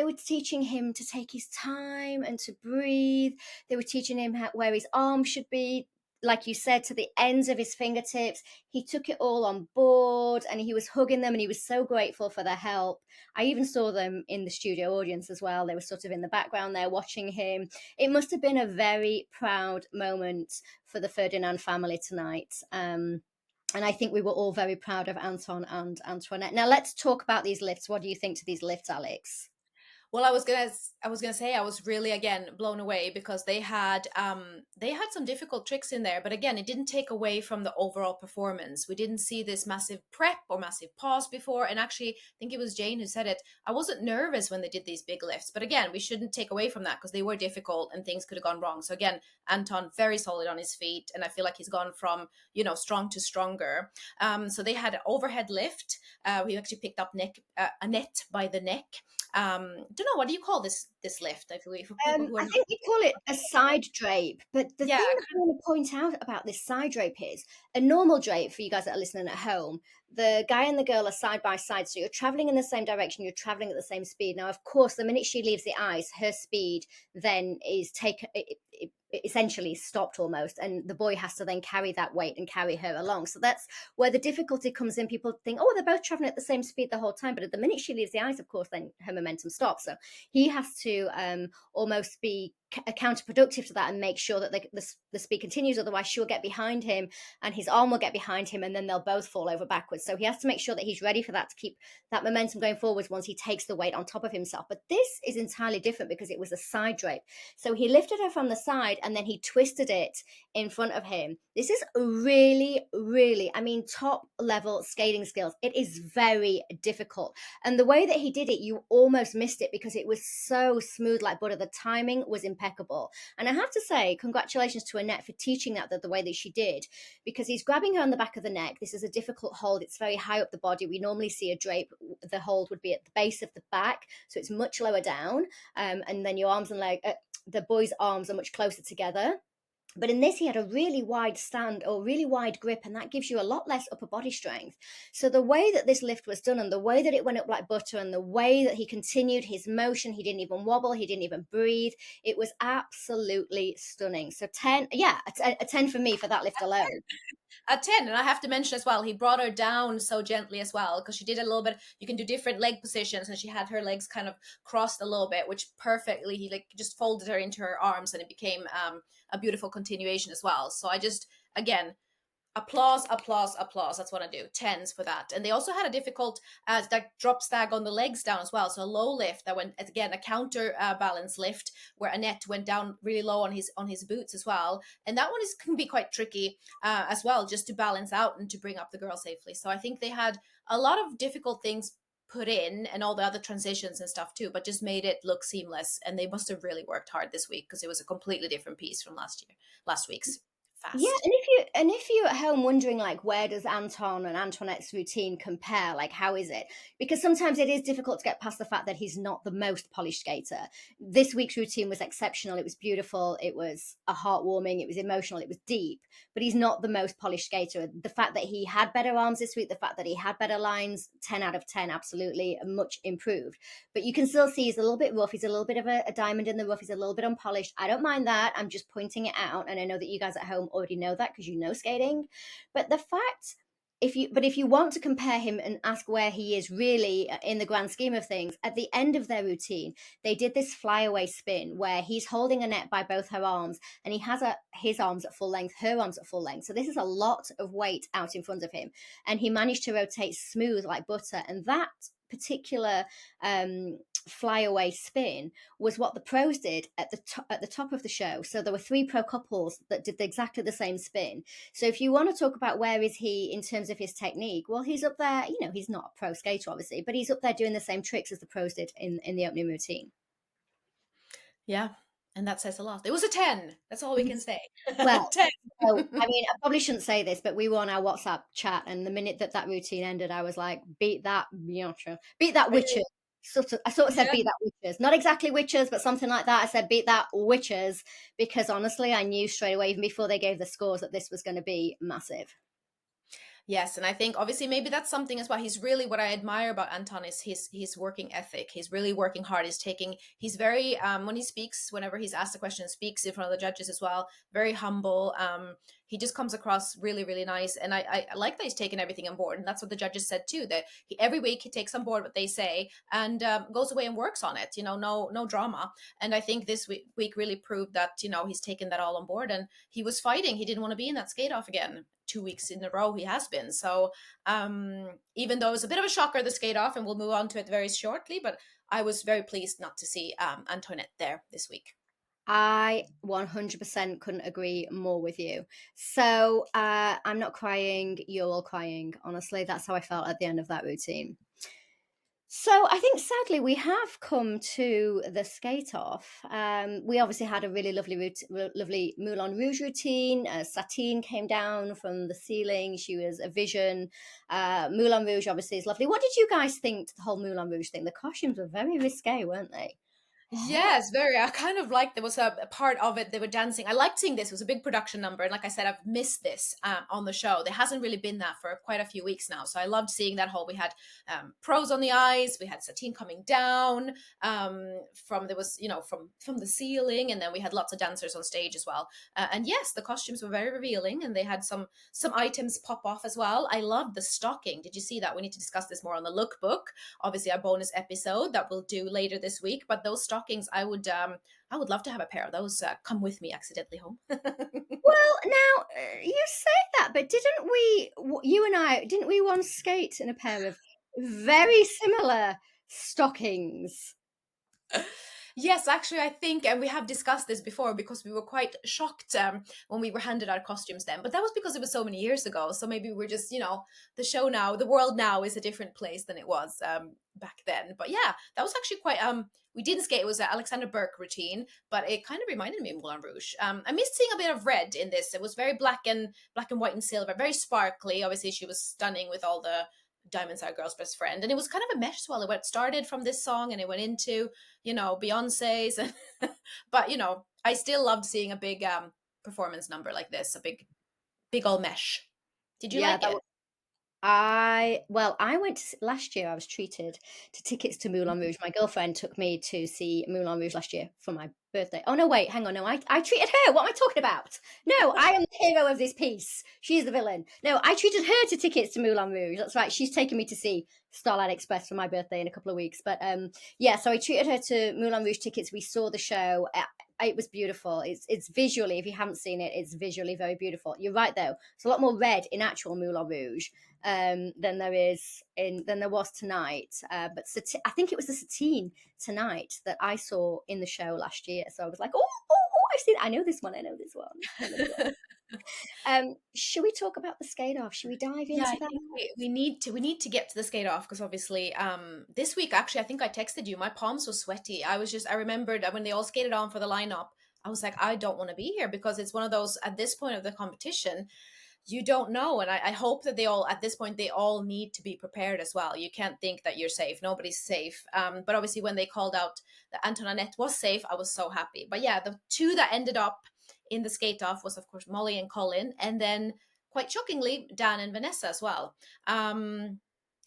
were teaching him to take his time and to breathe. They were teaching him where his arms should be, like you said, to the ends of his fingertips. He took it all on board and he was hugging them and he was so grateful for their help. I even saw them in the studio audience as well. They were sort of in the background there watching him. It must have been a very proud moment for the Ferdinand family tonight. And I think we were all very proud of Anton and Antoinette. Now let's talk about these lifts. What do you think to these lifts, Alex? Well, I was gonna say I was really again blown away because they had some difficult tricks in there, but again, it didn't take away from the overall performance. We didn't see this massive prep or massive pause before, and actually, I think it was Jane who said it. I wasn't nervous when they did these big lifts, but again, we shouldn't take away from that because they were difficult and things could have gone wrong. So again, Anton very solid on his feet, and I feel like he's gone from strong to stronger. So they had an overhead lift. We actually picked up Annette by the neck. Don't know, what do you call this lift? I believe for people who are I not. think we call it a side drape, but the Yeah, thing that I want to point out about this side drape is a normal drape for you guys that are listening at home. The guy and the girl are side by side, so you're traveling in the same direction, you're traveling at the same speed. Now, of course, the minute she leaves the ice, her speed then is taken. It essentially stopped almost, and the boy has to then carry that weight and carry her along. So that's where the difficulty comes in. People think, oh, they're both traveling at the same speed the whole time, but at the minute she leaves the ice, of course, then her momentum stops. So he has to almost be counterproductive to that and make sure that the speed continues. Otherwise, she'll get behind him and his arm will get behind him, and then they'll both fall over backwards. So he has to make sure that he's ready for that, to keep that momentum going forwards once he takes the weight on top of himself. But this is entirely different because it was a side drape. So he lifted her from the side and then he twisted it in front of him. This is really, really, I mean, top level skating skills. It is very difficult. And the way that he did it, you almost missed it because it was so smooth like butter. The timing was impeccable. And I have to say, congratulations to Annette for teaching that the way that she did, because he's grabbing her on the back of the neck. This is a difficult hold. It's very high up the body. We normally see a drape. The hold would be at the base of the back, so it's much lower down. And then your arms and leg, the boy's arms are much closer together. But in this, he had a really wide stand or really wide grip, and that gives you a lot less upper body strength. So the way that this lift was done and the way that it went up like butter and the way that he continued his motion, he didn't even wobble, he didn't even breathe. It was absolutely stunning. So 10, yeah, a 10 for me for that lift alone. A 10. And I have to mention as well, he brought her down so gently as well, because she did a little bit, you can do different leg positions, and she had her legs kind of crossed a little bit, which perfectly, he like just folded her into her arms, and it became a beautiful continuation as well. So I just, again, applause, applause, applause. That's what I do. Tens for that. And they also had a difficult that drop stag on the legs down as well. So a low lift that went, again, a counter balance lift where Annette went down really low on his boots as well. And that one can be quite tricky as well, just to balance out and to bring up the girl safely. So I think they had a lot of difficult things put in, and all the other transitions and stuff too, but just made it look seamless. And they must have really worked hard this week, because it was a completely different piece from last week's Yeah, fast. and if you're at home wondering like where does Anton and Antoinette's routine compare, like how is it? Because sometimes it is difficult to get past the fact that he's not the most polished skater. This week's routine was exceptional. It was beautiful. It was a heartwarming. It was emotional. It was deep. But he's not the most polished skater. The fact that he had better arms this week, the fact that he had better lines, 10 out of 10, absolutely, much improved. But you can still see he's a little bit rough. He's a little bit of a diamond in the rough. He's a little bit unpolished. I don't mind that. I'm just pointing it out. And I know that you guys at home already know that because you know skating. But the fact, if you want to compare him and ask where he is really in the grand scheme of things, at the end of their routine, they did this flyaway spin where he's holding Annette by both her arms, and he has his arms at full length, her arms at full length. So this is a lot of weight out in front of him, and he managed to rotate smooth like butter. And that particular flyaway spin was what the pros did at the top of the show. So there were 3 pro couples that did exactly the same spin. So if you want to talk about where is he in terms of his technique, well, he's up there. You know, he's not a pro skater obviously, but he's up there doing the same tricks as the pros did in the opening routine. Yeah. And that says a lot. It was a 10. That's all we can say. Well, 10. so, I mean, I probably shouldn't say this, but we were on our WhatsApp chat, and the minute that routine ended, I was like, "Beat that, Beyonce! Beat that, witches!" I sort of said, Yeah. "Beat that, witches!" Not exactly witches, but something like that. I said, "Beat that, witches!" Because honestly, I knew straight away, even before they gave the scores, that this was going to be massive. Yes, and I think obviously maybe that's something as well. He's really, what I admire about Anton is his working ethic. He's really working hard. He's very when he speaks, whenever he's asked a question, speaks in front of the judges as well. Very humble. He just comes across really, really nice, and I like that he's taken everything on board, and that's what the judges said too. That every week he takes on board what they say and goes away and works on it. You know, no drama. And I think this week really proved that he's taken that all on board, and he was fighting. He didn't want to be in that skate off again. 2 weeks in a row he has been. So even though it was a bit of a shocker, the skate off, and we'll move on to it very shortly, but I was very pleased not to see Antoinette there this week. I 100% couldn't agree more with you. So I'm not crying, you're all crying. Honestly, that's how I felt at the end of that routine. So I think sadly we have come to the skate off. We obviously had a really lovely Moulin Rouge routine. Satine came down from the ceiling. She was a vision. Moulin Rouge obviously is lovely. What did you guys think the whole Moulin Rouge thing? The costumes were very risque, weren't they? Yes, very. I kind of liked there was a part of it they were dancing. I liked seeing this. It was a big production number, and like I said, I've missed this on the show. There hasn't really been that for quite a few weeks now, so I loved seeing that whole. We had pros on the ice. We had Satine coming down from there was from the ceiling, and then we had lots of dancers on stage as well. And yes, the costumes were very revealing, and they had some items pop off as well. I loved the stocking. Did you see that? We need to discuss this more on the lookbook. Obviously, our bonus episode that we'll do later this week, but those stockings stockings, I would love to have a pair of those come with me accidentally home. Well, now you say that, but you and I, didn't we once skate in a pair of very similar stockings? Yes, actually, I think, and we have discussed this before because we were quite shocked when we were handed our costumes then. But that was because it was so many years ago. So maybe we're just, the show now, the world now is a different place than it was back then. But yeah, that was actually quite. We didn't skate. It was an Alexandra Burke routine, but it kind of reminded me of Moulin Rouge. I missed seeing a bit of red in this. It was very black and white and silver, very sparkly. Obviously, she was stunning with all the Diamonds Are a Girl's Best Friend, and it was kind of a mesh as well. It started from this song and it went into Beyonce's, and but I still loved seeing a big performance number like this, a big old mesh. Did you Yeah, like it? I went last year. I was treated to tickets to Moulin Rouge. My girlfriend took me to see Moulin Rouge last year for my birthday. Oh no, wait, hang on. No, I treated her. What am I talking about? No, I am the hero of this piece. She's the villain. No, I treated her to tickets to Moulin Rouge. That's right. She's taken me to see Starlight Express for my birthday in a couple of weeks. But yeah, so I treated her to Moulin Rouge tickets. We saw the show. It was beautiful. It's visually, if you haven't seen it, it's visually very beautiful. You're right though. It's a lot more red in actual Moulin Rouge than there was tonight. But I think it was the Satine tonight that I saw in the show last year. So I was like, I've seen. I know this one. I know this one. I know this one. Should we talk about the skate off? Should we dive Yeah, into I that? think we need to get to the skate off because obviously this week actually I think I texted you. My palms were sweaty. I remembered that when they all skated on for the lineup, I was like, I don't want to be here because it's one of those at this point of the competition, you don't know. And I hope that they all at this point they all need to be prepared as well. You can't think that you're safe. Nobody's safe. But obviously when they called out that Antoinette was safe, I was so happy. But yeah, the two that ended up in the skate off was of course Molly and Colin, and then quite shockingly Dan and Vanessa as well. And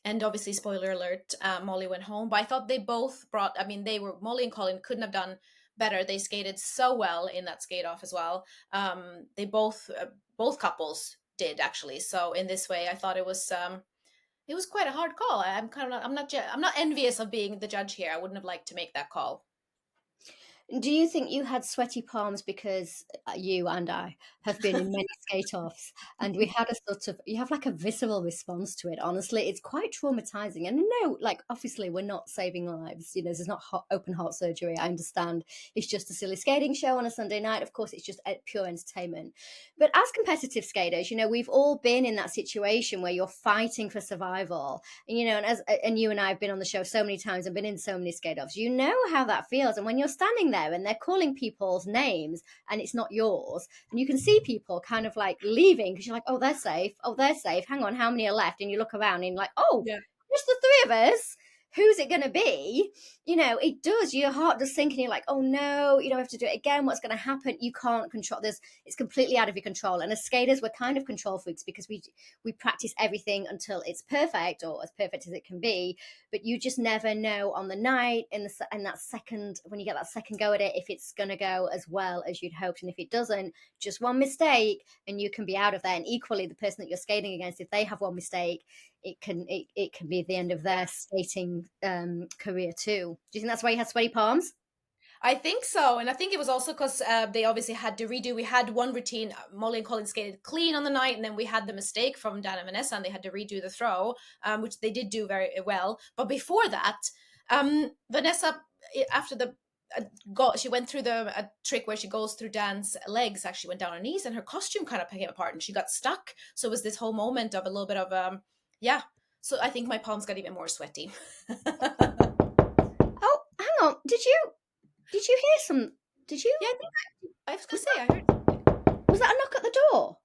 obviously spoiler alert, Molly went home, but I thought they both brought, I mean, Molly and Colin couldn't have done better. They skated so well in that skate off as well. They both couples did actually. So in this way I thought it was quite a hard call. I'm not envious of being the judge here. I wouldn't have liked to make that call. Do you think you had sweaty palms because you and I have been in many skate offs and we had a you have like a visceral response to it? Honestly, it's quite traumatizing. And no, like obviously we're not saving lives. This is not open heart surgery. I understand it's just a silly skating show on a Sunday night. Of course, it's just pure entertainment. But as competitive skaters, we've all been in that situation where you're fighting for survival. And you and I have been on the show so many times and been in so many skate offs. You know how that feels. And when you're standing there and they're calling people's names and it's not yours, and you can see people kind of like leaving because you're like, oh, they're safe. Oh, they're safe. Hang on, how many are left? And you look around and you're like, oh, Yeah. just the three of us. Who's it going to be? It does. Your heart does sink, and you're like, oh no, we have to do it again. What's going to happen? You can't control this. It's completely out of your control. And as skaters, we're kind of control freaks because we practice everything until it's perfect or as perfect as it can be. But you just never know on the night in that second, when you get that second go at it, if it's going to go as well as you'd hoped. And if it doesn't, just one mistake and you can be out of there. And equally, the person that you're skating against, if they have one mistake, it can be the end of their skating career too. Do you think that's why you had sweaty palms? I think so, and I think it was also because they obviously had to redo. We had one routine. Molly and Colin skated clean on the night, and then we had the mistake from Dan and Vanessa, and they had to redo the throw, which they did do very well. But before that, Vanessa, after the she went through a trick where she goes through Dan's legs. Actually, went down her knees, and her costume kind of came apart, and she got stuck. So it was this whole moment of a little bit of yeah. So I think my palms got even more sweaty. Oh, hang on. Did you hear some? Did you? Yeah, I was gonna Was say I heard. was that a knock at the door?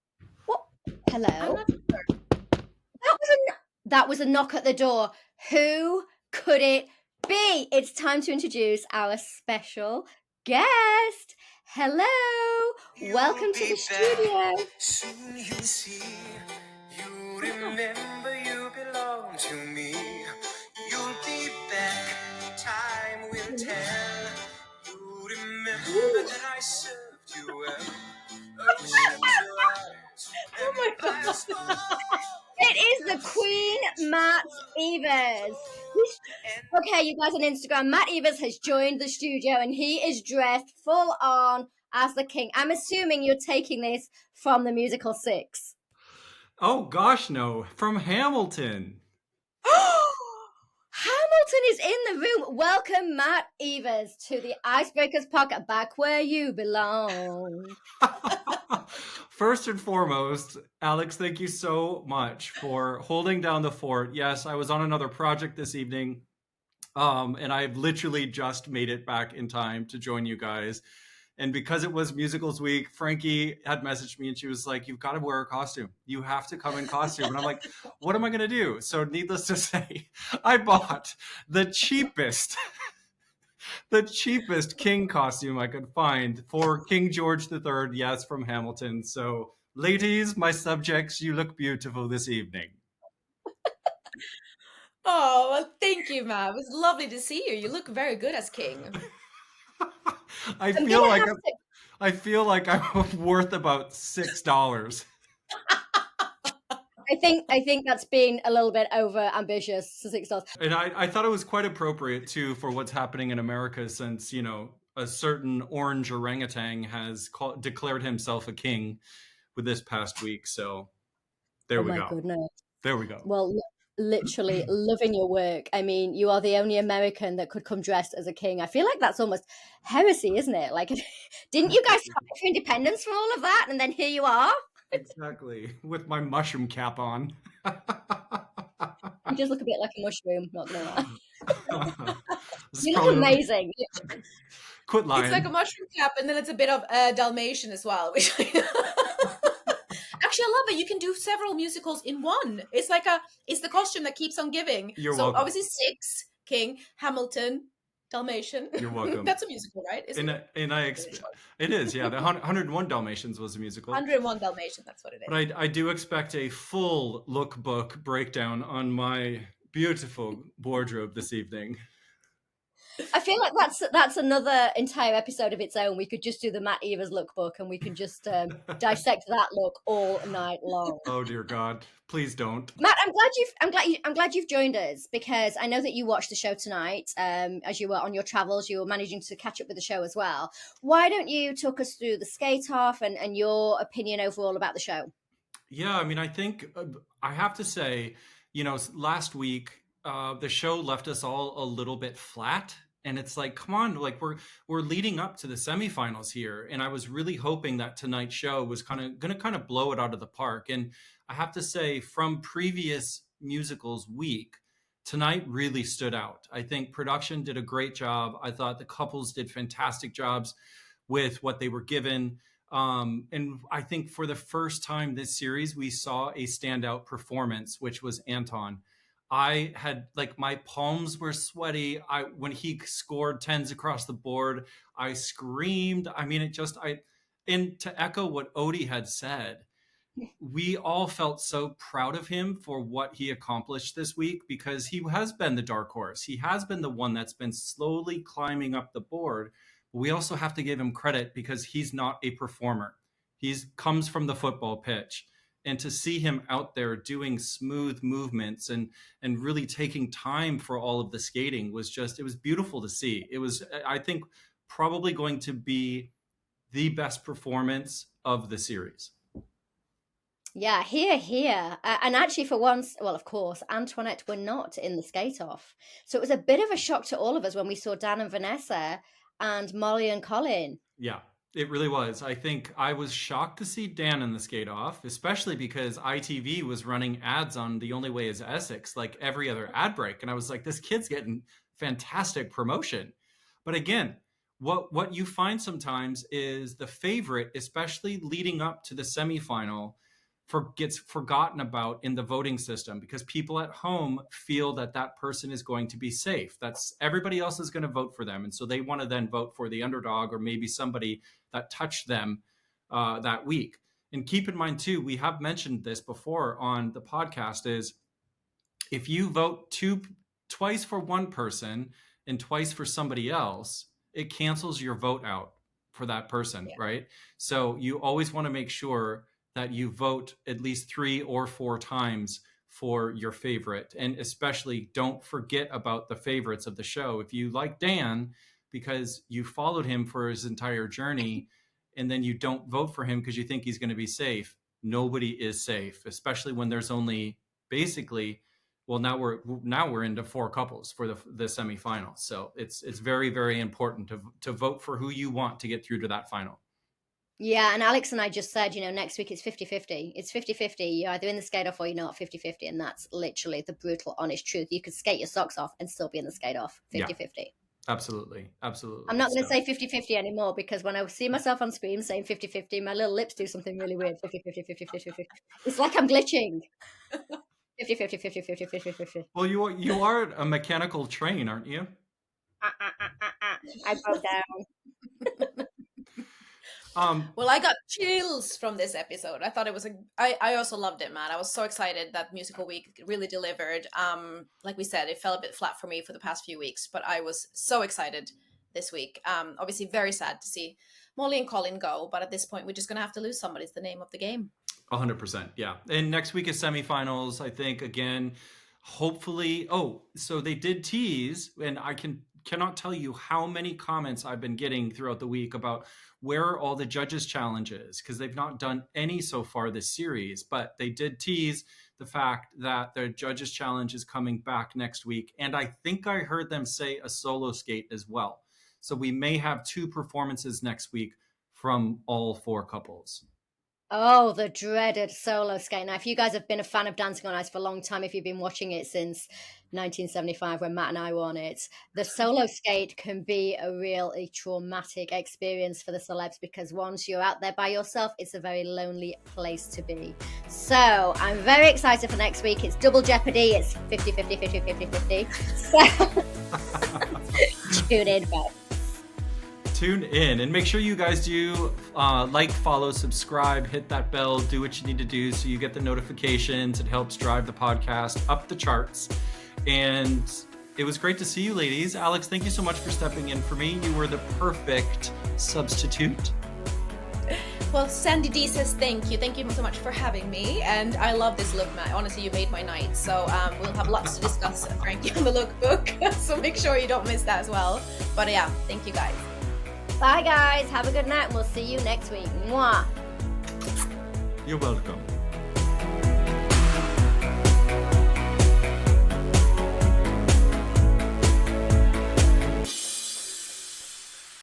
What? I'm Hello. not sure. That was a knock at the door. Who could it be? It's time to introduce our special guest. Hello. Welcome to the studio. Soon you'll see. You remember you belong to me. You'll be back. Time will tell. You remember Ooh. that I served you well. Oceans wide Oh and my god. empires fall. It is the Queen Matt Evers. Okay, you guys on Instagram, Matt Evers has joined the studio and he is dressed full on as the king. I'm assuming you're taking this from the musical Six. Oh gosh, no, from Hamilton. Hamilton is in the room. Welcome, Matt Evers, to the Icebreakers podcast, back where you belong. First and foremost, Alex, thank you so much for holding down the fort. Yes, I was on another project this evening, and I've literally just made it back in time to join you guys. And because it was musicals week, Frankie had messaged me and she was like, "You've got to wear a costume. You have to come in costume." And I'm like, "What am I going to do?" So needless to say, I bought the cheapest king costume I could find for King George III, yes, from Hamilton. So ladies, my subjects, you look beautiful this evening. Oh, well, thank you, Matt. It was lovely to see you. You look very good as king. I feel like I'm worth about $6. I think that's been a little bit over ambitious to $6. And I thought it was quite appropriate too for what's happening in America, since a certain orange orangutan has declared himself a king with this past week. So there we go. Oh my goodness. There we go. Well, literally loving your work. I mean, you are the only American that could come dressed as a king. I feel like that's almost heresy, isn't it? Like, didn't you guys fight for independence from all of that? And then here you are. Exactly. With my mushroom cap on. You just look a bit like a mushroom, not gonna lie. You probably look amazing. Quit lying. It's like a mushroom cap, and then it's a bit of Dalmatian as well. Which actually, I love it. You can do several musicals in one. It's like it's the costume that keeps on giving. You're so welcome. Obviously, Six, King, Hamilton, Dalmatian. You're welcome. That's a musical, right? It is, yeah. The 101 Dalmatians was a musical. 101 Dalmatian, that's what it is. But I do expect a full lookbook breakdown on my beautiful wardrobe this evening. I feel like that's another entire episode of its own. We could just do the Matt Evers lookbook, and we can just dissect that look all night long. Oh dear God! Please don't. Matt, I'm glad you've joined us, because I know that you watched the show tonight. As you were on your travels, you were managing to catch up with the show as well. Why don't you talk us through the skate off and your opinion overall about the show? Yeah, I mean, I think I have to say, last week the show left us all a little bit flat. And it's like, come on, like we're leading up to the semifinals here. And I was really hoping that tonight's show was going to blow it out of the park. And I have to say, from previous musicals week, tonight really stood out. I think production did a great job. I thought the couples did fantastic jobs with what they were given. And I think for the first time this series, we saw a standout performance, which was Anton. I had, like, my palms were sweaty. When he scored tens across the board, I screamed. I mean, and to echo what Odie had said, we all felt so proud of him for what he accomplished this week, because he has been the dark horse. He has been the one that's been slowly climbing up the board. But we also have to give him credit because he's not a performer. He comes from the football pitch. And to see him out there doing smooth movements and really taking time for all of the skating it was beautiful to see. It was, I think, probably going to be the best performance of the series. Yeah, here. And actually for once, well, of course, Antoinette were not in the skate off. So it was a bit of a shock to all of us when we saw Dan and Vanessa and Molly and Colin. Yeah. It really was. I think I was shocked to see Dan in the skate off, especially because ITV was running ads on The Only Way is Essex, like every other ad break. And I was like, this kid's getting fantastic promotion. But again, what you find sometimes is the favorite, especially leading up to the semifinal, gets forgotten about in the voting system, because people at home feel that person is going to be safe. That's everybody else is going to vote for them. And so they want to then vote for the underdog, or maybe somebody that touched them that week. And keep in mind too, we have mentioned this before on the podcast, is if you vote twice for one person and twice for somebody else, it cancels your vote out for that person, right? So you always want to make sure that you vote at least 3 or 4 times for your favorite. And especially don't forget about the favorites of the show. If you like Dan because you followed him for his entire journey and then you don't vote for him because you think he's going to be safe, nobody is safe, especially when there's only basically, well, now we're into 4 couples for the semifinals. So it's very, very important to vote for who you want to get through to that final. Yeah, and Alex and I just said, next week it's 50-50. It's 50-50. You're either in the skate off or you're not, 50-50. And that's literally the brutal, honest truth. You could skate your socks off and still be in the skate off, 50-50. Yeah, absolutely. Absolutely. I'm not going to say 50-50 anymore because when I see myself on screen saying 50-50, my little lips do something really weird. 50-50, 50-50, 50. It's like I'm glitching. 50-50, 50-50, 50-50. Well, you are a mechanical train, aren't you? I broke down. Well, I got chills from this episode. I thought it was I also loved it, man. I was so excited that Musical Week really delivered. Like we said, it fell a bit flat for me for the past few weeks, but I was so excited this week. Obviously very sad to see Molly and Colin go, but at this point we're just going to have to lose somebody. It's the name of the game. 100%. Yeah. And next week is semifinals, I think, again, hopefully. Oh, so they did tease, and I cannot tell you how many comments I've been getting throughout the week about where are all the judges' challenges, because they've not done any so far this series, but they did tease the fact that the judges' challenge is coming back next week. And I think I heard them say a solo skate as well. So we may have 2 performances next week from all 4 couples. Oh, the dreaded solo skate. Now, if you guys have been a fan of Dancing on Ice for a long time, if you've been watching it since 1975 when Matt and I were on it, the solo skate can be a really traumatic experience for the celebs because once you're out there by yourself, it's a very lonely place to be. So I'm very excited for next week. It's double jeopardy. It's 50-50, 50-50. So tune in, folks. Tune in and make sure you guys do like, follow, subscribe, hit that bell, do what you need to do so you get the notifications. It helps drive the podcast up the charts. And it was great to see you, ladies. Alex, thank you so much for stepping in for me. You were the perfect substitute. Well, Sandy D says thank you. Thank you so much for having me. And I love this look, Matt. Honestly, you made my night. So we'll have lots to discuss, Frankie, on the lookbook. So make sure you don't miss that as well. But yeah, thank you guys. Bye, guys. Have a good night. We'll see you next week. Mwah. You're welcome.